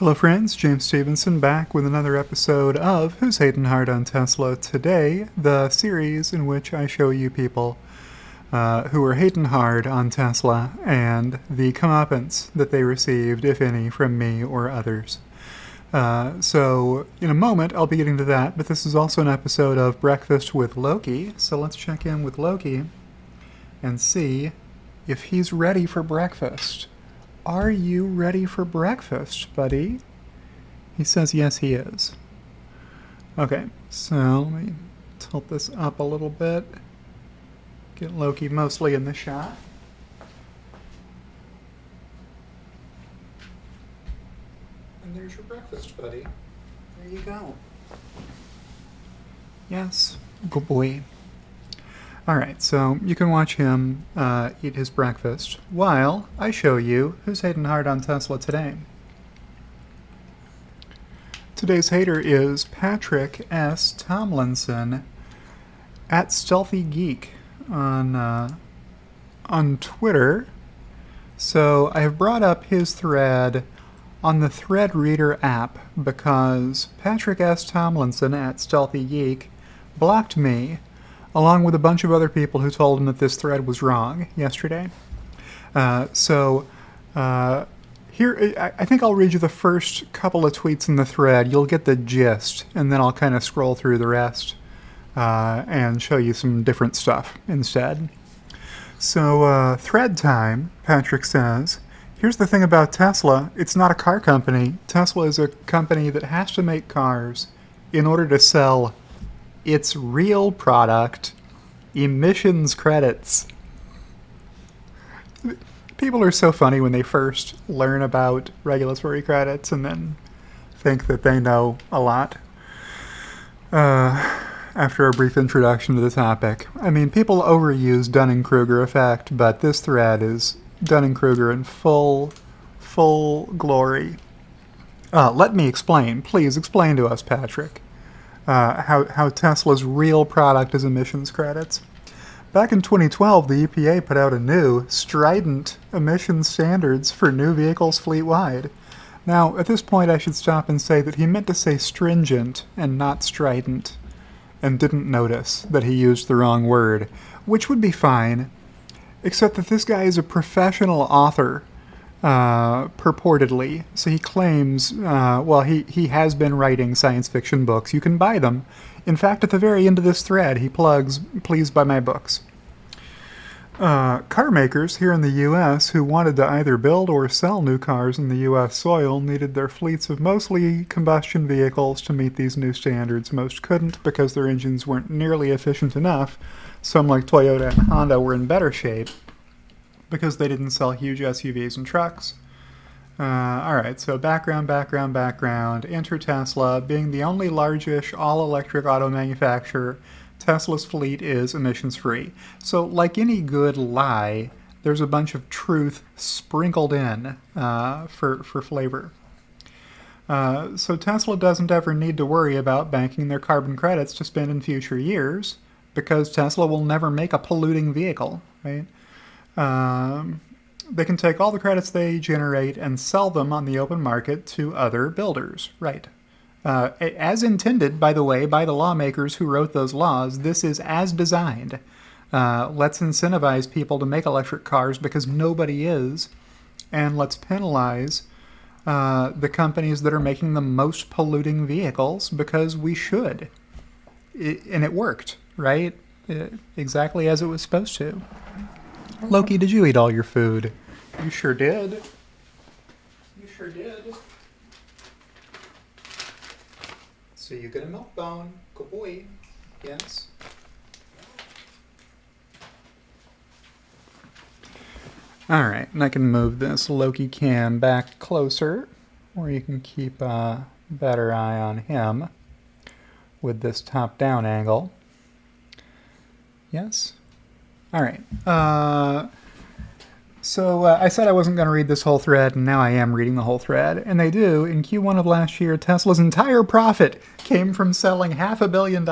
Hello friends, James Stevenson back with another episode of Who's Hatin' Hard on Tesla Today, the series in which I show you people who are hating hard on Tesla and the comeuppance that they received, if any, from me or others. So in a moment I'll be getting to that, but this is also an episode of Breakfast with Loki, so let's check in with Loki and see if he's ready for breakfast. Are you ready for breakfast, buddy? He says yes, he is. Okay, so let me tilt this up a little bit. Get Loki mostly in the shot. And there's your breakfast, buddy. There you go. Yes, good boy. Alright, so you can watch him eat his breakfast while I show you who's hating hard on Tesla today. Today's hater is Patrick S. Tomlinson at Stealthy Geek on Twitter. So I have brought up his thread on the Thread Reader app because Patrick S. Tomlinson at Stealthy Geek blocked me along with a bunch of other people who told him that this thread was wrong yesterday. Here, I think I'll read you the first couple of tweets in the thread. You'll get the gist, and then I'll kind of scroll through the rest and show you some different stuff instead. So, thread time, Patrick says, here's the thing about Tesla. It's not a car company. Tesla is a company that has to make cars in order to sell its real product, emissions credits. People are so funny when they first learn about regulatory credits and then think that they know a lot. After a brief introduction to the topic. I mean, people overuse Dunning-Kruger effect, but this thread is Dunning-Kruger in full glory. Let me explain. Please explain to us, Patrick. How Tesla's real product is emissions credits. Back in 2012, the EPA put out a new, strident emissions standards for new vehicles fleet-wide. Now, at this point, I should stop and say that he meant to say stringent and not strident, and didn't notice that he used the wrong word, which would be fine, except that this guy is a professional author, purportedly. So he claims, he has been writing science fiction books. You can buy them. In fact, at the very end of this thread, he plugs, please buy my books. Car makers here in the U.S. who wanted to either build or sell new cars in the U.S. soil needed their fleets of mostly combustion vehicles to meet these new standards. Most couldn't because their engines weren't nearly efficient enough. Some, like Toyota and Honda, were in better shape because they didn't sell huge SUVs and trucks. Alright, so background. Enter Tesla. Being the only largish all-electric auto manufacturer, Tesla's fleet is emissions-free. So, like any good lie, there's a bunch of truth sprinkled in for flavor. So Tesla doesn't ever need to worry about banking their carbon credits to spend in future years, because Tesla will never make a polluting vehicle, right? They can take all the credits they generate and sell them on the open market to other builders, right? As intended, by the way, by the lawmakers who wrote those laws. This is as designed. Let's incentivize people to make electric cars because nobody is, and let's penalize the companies that are making the most polluting vehicles because we should. And it worked, right? Exactly as it was supposed to. Loki, did you eat all your food? You sure did. You sure did. So you get a milk bone. Good boy. Yes. Alright, and I can move this Loki cam back closer, or you can keep a better eye on him with this top-down angle. Yes? Alright. So I said I wasn't going to read this whole thread, and now I am reading the whole thread. And they do. In Q1 of last year, Tesla's entire profit came from selling $500 million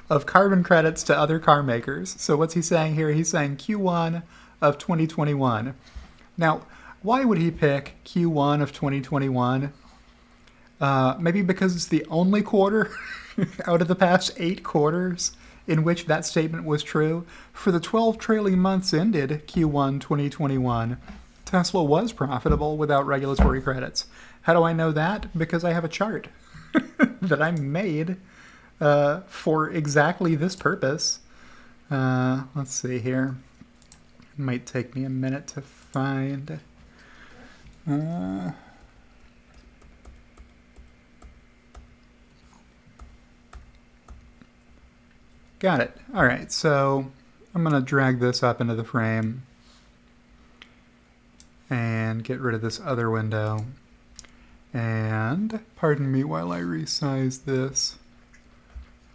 of carbon credits to other car makers. So what's he saying here? He's saying Q1 of 2021. Now, why would he pick Q1 of 2021? Maybe because it's the only quarter out of the past 8 quarters in which that statement was true. For the 12 trailing months ended Q1 2021, Tesla was profitable without regulatory credits. How do I know that? Because I have a chart that I made for exactly this purpose. Let's see here. It might take me a minute to find. Got it. All right, so I'm going to drag this up into the frame and get rid of this other window. And pardon me while I resize this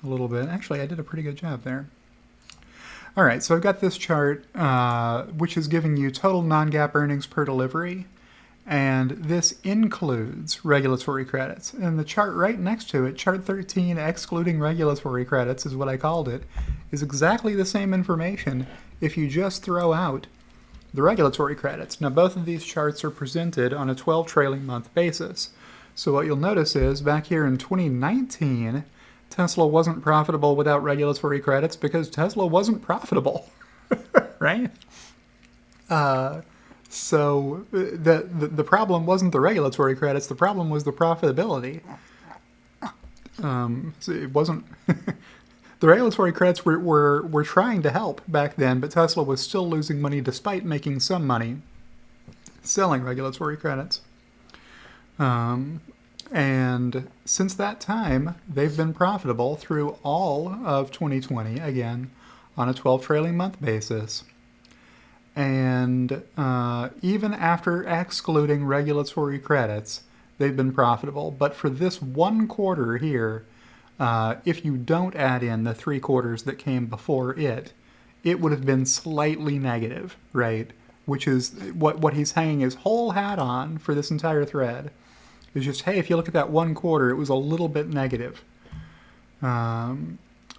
a little bit. Actually, I did a pretty good job there. All right, so I've got this chart, which is giving you total non-GAAP earnings per delivery, and this includes regulatory credits. And the chart right next to it, chart 13, excluding regulatory credits is what I called it, is exactly the same information if you just throw out the regulatory credits. Now, both of these charts are presented on a 12 trailing month basis. So what you'll notice is back here in 2019, Tesla wasn't profitable without regulatory credits because Tesla wasn't profitable, right? So the problem wasn't the regulatory credits. The problem was the profitability. So it wasn't. The regulatory credits were trying to help back then, but Tesla was still losing money despite making some money selling regulatory credits. And since that time, they've been profitable through all of 2020, again, on a 12 trailing month basis. And even after excluding regulatory credits, they've been profitable. But for this one quarter here, if you don't add in the 3 quarters that came before it, it would have been slightly negative, right? Which is what he's hanging his whole hat on for this entire thread. Is just, hey, if you look at that one quarter, it was a little bit negative.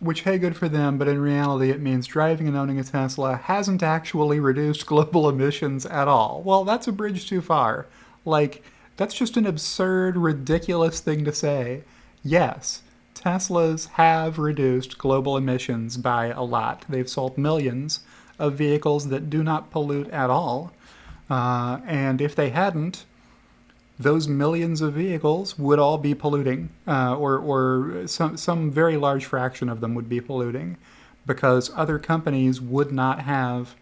Which, hey, good for them, but in reality it means driving and owning a Tesla hasn't actually reduced global emissions at all. Well, that's a bridge too far. Like, that's just an absurd, ridiculous thing to say. Yes, Teslas have reduced global emissions by a lot. They've sold millions of vehicles that do not pollute at all. And if they hadn't, those millions of vehicles would all be polluting, or some very large fraction of them would be polluting, because other companies would not have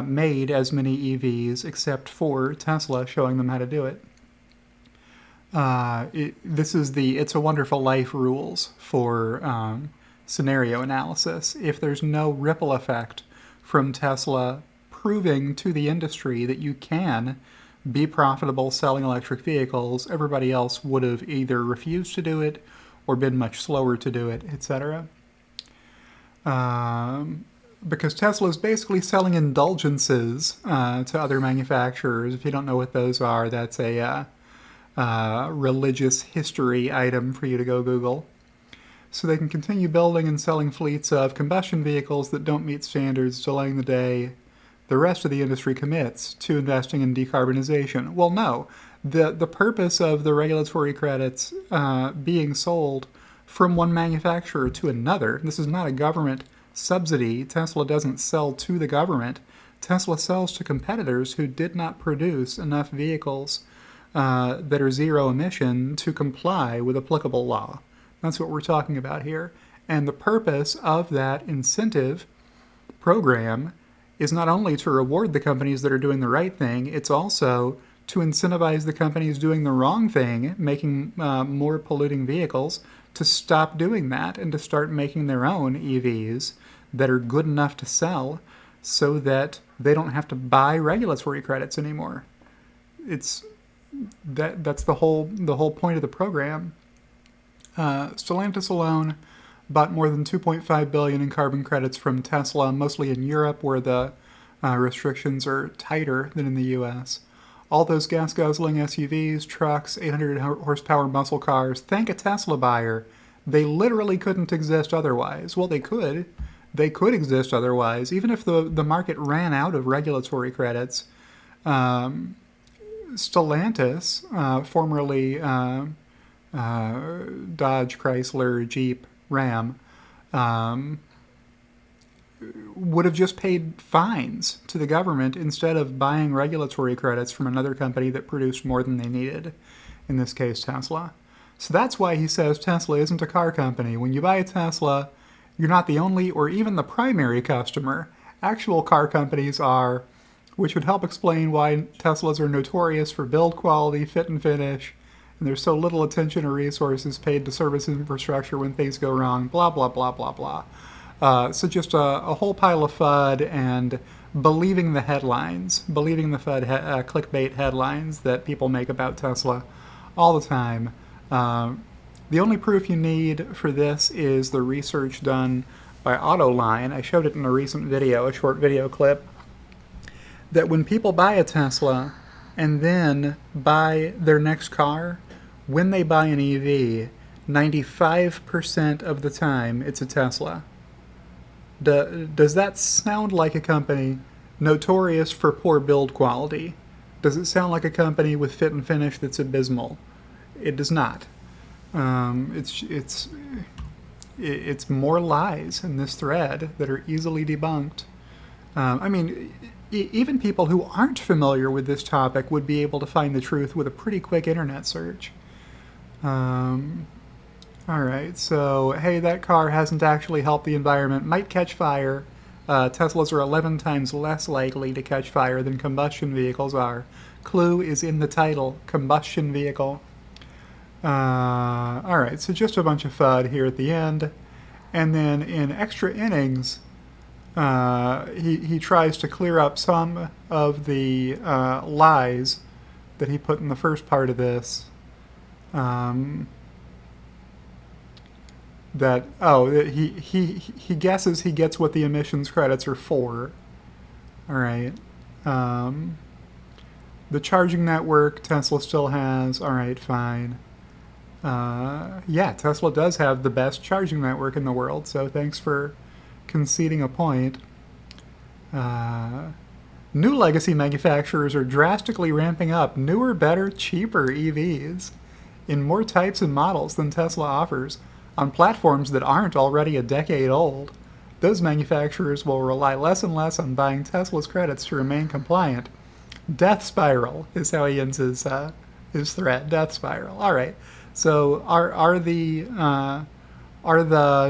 made as many EVs except for Tesla showing them how to do it. This is the It's a Wonderful Life rules for scenario analysis. If there's no ripple effect from Tesla proving to the industry that you can be profitable selling electric vehicles, everybody else would have either refused to do it or been much slower to do it, etc. Because Tesla is basically selling indulgences to other manufacturers. If you don't know what those are, that's a religious history item for you to go Google. So they can continue building and selling fleets of combustion vehicles that don't meet standards, delaying the day the rest of the industry commits to investing in decarbonization. Well, no. The purpose of the regulatory credits being sold from one manufacturer to another, this is not a government subsidy. Tesla doesn't sell to the government. Tesla sells to competitors who did not produce enough vehicles that are zero emission to comply with applicable law. That's what we're talking about here. And the purpose of that incentive program is not only to reward the companies that are doing the right thing, it's also to incentivize the companies doing the wrong thing, making more polluting vehicles, to stop doing that and to start making their own EVs that are good enough to sell so that they don't have to buy regulatory credits anymore. That's the whole point of the program. Stellantis alone bought more than $2.5 billion in carbon credits from Tesla, mostly in Europe, where the restrictions are tighter than in the U.S. All those gas-guzzling SUVs, trucks, 800-horsepower muscle cars, thank a Tesla buyer. They literally couldn't exist otherwise. Well, they could. They could exist otherwise. Even if the market ran out of regulatory credits, Stellantis, formerly Dodge, Chrysler, Jeep, Ram, um, would have just paid fines to the government instead of buying regulatory credits from another company that produced more than they needed, in this case Tesla. So that's why he says Tesla isn't a car company. When you buy a Tesla, you're not the only or even the primary customer. Actual car companies are, which would help explain why Teslas are notorious for build quality, fit and finish, and there's so little attention or resources paid to service infrastructure when things go wrong, blah, blah, blah, blah, blah. So just a whole pile of FUD and believing the headlines, believing the FUD clickbait headlines that people make about Tesla all the time. The only proof you need for this is the research done by Autoline. I showed it in a recent video, a short video clip, that when people buy a Tesla and then buy their next car, when they buy an EV, 95% of the time it's a Tesla. Does that sound like a company notorious for poor build quality? Does it sound like a company with fit and finish that's abysmal? It does not. It's more lies in this thread that are easily debunked. I mean, even people who aren't familiar with this topic would be able to find the truth with a pretty quick internet search. All right, so hey, that car hasn't actually helped the environment, might catch fire. Teslas are 11 times less likely to catch fire than combustion vehicles are. Clue is in the title, combustion vehicle. All right, so just a bunch of FUD here at the end. And then in extra innings, he tries to clear up some of the lies that he put in the first part of this. He guesses he gets what the emissions credits are for. All right. The charging network Tesla still has. All right, fine. Yeah, Tesla does have the best charging network in the world, so thanks for conceding a point. New legacy manufacturers are drastically ramping up newer, better, cheaper EVs in more types and models than Tesla offers on platforms that aren't already a decade old. Those manufacturers will rely less and less on buying Tesla's credits to remain compliant. Death spiral is how he ends his threat. Death spiral. All right. So are the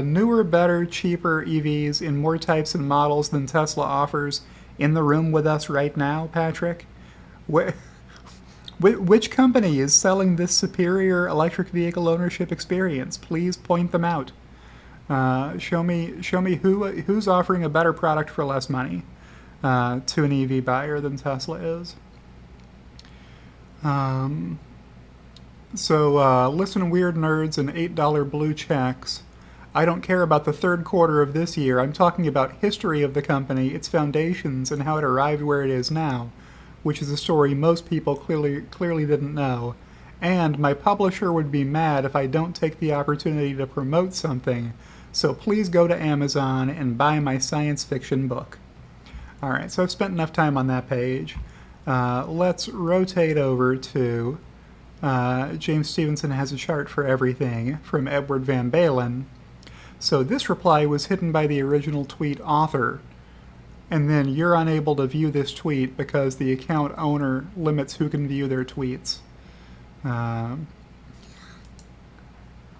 newer, better, cheaper EVs in more types and models than Tesla offers in the room with us right now, Patrick? Which company is selling this superior electric vehicle ownership experience? Please point them out. Show me who's offering a better product for less money to an EV buyer than Tesla is. So listen, weird nerds and $8 blue checks. I don't care about the third quarter of this year. I'm talking about history of the company, its foundations, and how it arrived where it is now, which is a story most people clearly didn't know. And my publisher would be mad if I don't take the opportunity to promote something, so please go to Amazon and buy my science fiction book. All right, so I've spent enough time on that page. Let's rotate over to James Stevenson has a chart for everything from Edward Van Balen. So this reply was hidden by the original tweet author, and then you're unable to view this tweet because the account owner limits who can view their tweets.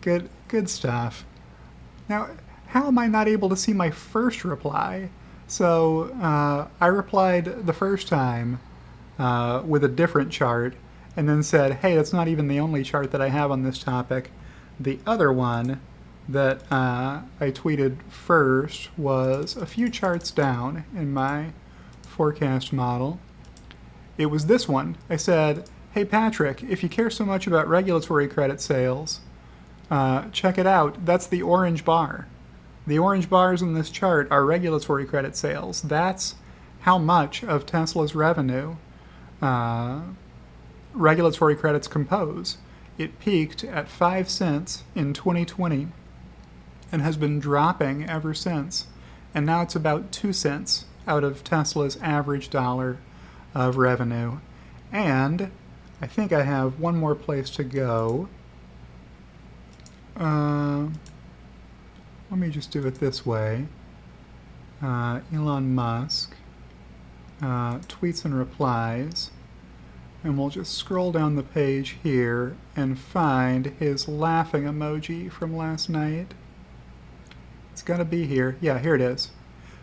Good stuff. Now, how am I not able to see my first reply? So I replied the first time with a different chart, and then said, hey, that's not even the only chart that I have on this topic. The other one that I tweeted first was a few charts down in my forecast model. It was this one. I said, hey Patrick, if you care so much about regulatory credit sales, check it out. That's the orange bar. The orange bars in this chart are regulatory credit sales. That's how much of Tesla's revenue regulatory credits compose. It peaked at 5 cents in 2020 and has been dropping ever since. And now it's about 2 cents out of Tesla's average dollar of revenue. And I think I have one more place to go. let me just do it this way. Elon Musk, tweets and replies, and we'll just scroll down the page here and find his laughing emoji from last night. It's gotta be here. Yeah, here it is.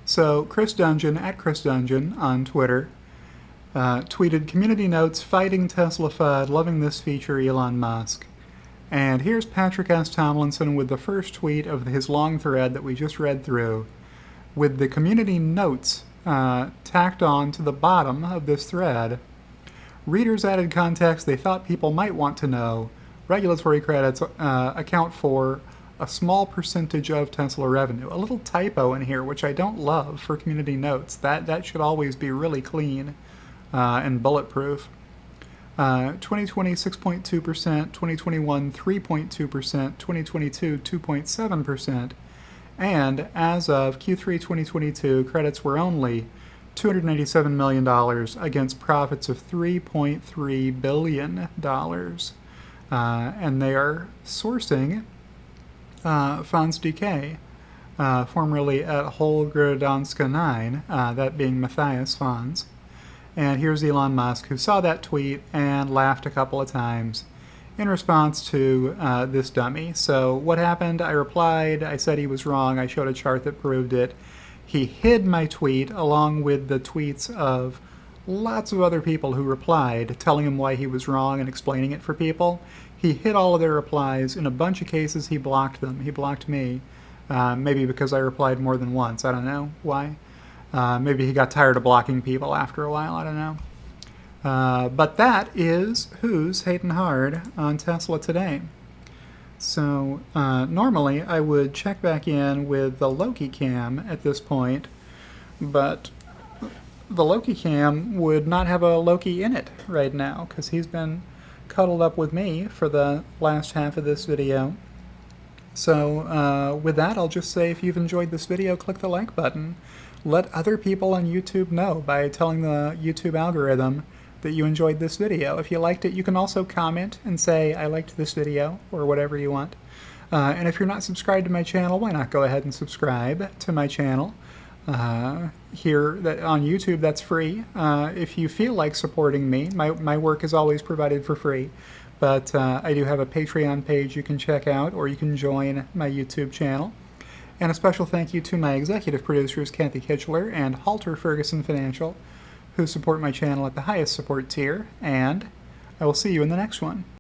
So Chris Dungeon, at Chris Dungeon on Twitter, tweeted community notes, fighting Tesla FUD, loving this feature, Elon Musk. And here's Patrick S. Tomlinson with the first tweet of his long thread that we just read through, with the community notes tacked on to the bottom of this thread. Readers added context they thought people might want to know. Regulatory credits account for a small percentage of Tesla revenue. A little typo in here, which I don't love for community notes. That should always be really clean and bulletproof. 2020, 6.2%, 2021, 3.2%, 2022, 2.7%, and as of Q3 2022, credits were only $287 million against profits of $3.3 billion. And they are sourcing Fonds DK, formerly at Holgrodanska 9, that being Matthias Fonds. And here's Elon Musk, who saw that tweet and laughed a couple of times in response to this dummy. So what happened? I replied, I said he was wrong, I showed a chart that proved it. He hid my tweet along with the tweets of lots of other people who replied, telling him why he was wrong and explaining it for people. He hid all of their replies. In a bunch of cases, he blocked them. He blocked me, maybe because I replied more than once. I don't know why. Maybe he got tired of blocking people after a while. I don't know. But that is who's hating hard on Tesla today. So normally I would check back in with the Loki cam at this point, but the Loki cam would not have a Loki in it right now because he's been cuddled up with me for the last half of this video. So with that, I'll just say if you've enjoyed this video, click the like button. Let other people on YouTube know by telling the YouTube algorithm that you enjoyed this video. If you liked it, you can also comment and say, I liked this video, or whatever you want. And if you're not subscribed to my channel, why not go ahead and subscribe to my channel. Here on YouTube, that's free. If you feel like supporting me, my work is always provided for free. But I do have a Patreon page you can check out, or you can join my YouTube channel. And a special thank you to my executive producers, Kathy Kitchler and Halter Ferguson Financial, who support my channel at the highest support tier, and I will see you in the next one.